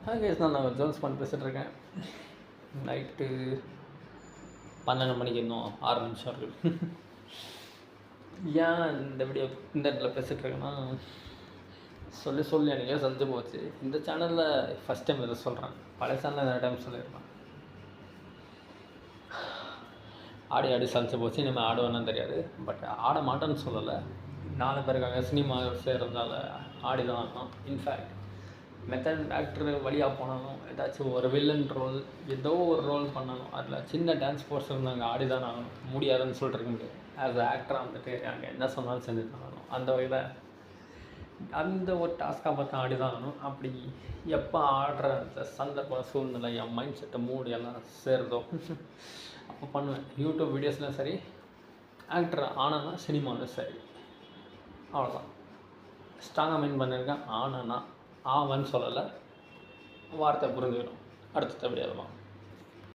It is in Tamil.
கேஸ் நான் ஜோன்ஸ் பண்ணி பேசிகிட்ருக்கேன். நைட்டு 12 மணிக்கு இன்னும் 6 நிமிஷம் இருக்குது. ஏன் இந்த வீடியோ இந்த இடத்துல பேசிகிட்ருக்கேன்னா, சொல்லி எனக்கே செஞ்சு போச்சு. இந்த சேனலில் ஃபஸ்ட் டைம் இதை சொல்கிறேன். பழைய சேனலில் நிறைய டைம் சொல்லியிருப்பேன். ஆடி சலிச்சு போச்சு. இனிமேல் ஆடுவேன்னு தெரியாது. பட் ஆட மாட்டேன்னு சொல்லலை. 4 பேருக்காக சினிமா சேர்றதால ஆடி தான் ஆடணும். இன்ஃபேக்ட் மெத்தட் ஆக்டர் வழியாக போனாலும் ஏதாச்சும் ஒரு வில்லன் ரோல் ஏதோ ஒரு ரோல் பண்ணணும். அதில் சின்ன டான்ஸ் போர்ஸ் இருந்தாங்க, ஆடி தான் ஆகணும். முடியாதுன்னு சொல்லிட்டு முடியாது. ஆஸ் அ ஆக்டராக வந்துட்டு அங்கே என்ன சொன்னாலும் செஞ்சு தான் ஆகணும். அந்த வகையில் அந்த ஒரு டாஸ்க்காக பார்த்து ஆடி தான் ஆகணும். அப்படி எப்போ ஆடுற அந்த சந்தர்ப்ப சூழ்நிலை என் மைண்ட் செட்டு மூடு எல்லாம் சேருதோ அப்போ பண்ணுவேன். யூடியூப் வீடியோஸ்லாம் சரி, ஆக்டர் ஆனா சினிமாவில் சரி, அவ்வளோதான். ஸ்ட்ராங்காக மைண்ட் பண்ணியிருக்கேன். ஆனா ஆவன்னு சொல்லலை, வார்த்தை புரிஞ்சுக்கணும். அடுத்த வீடியோவில்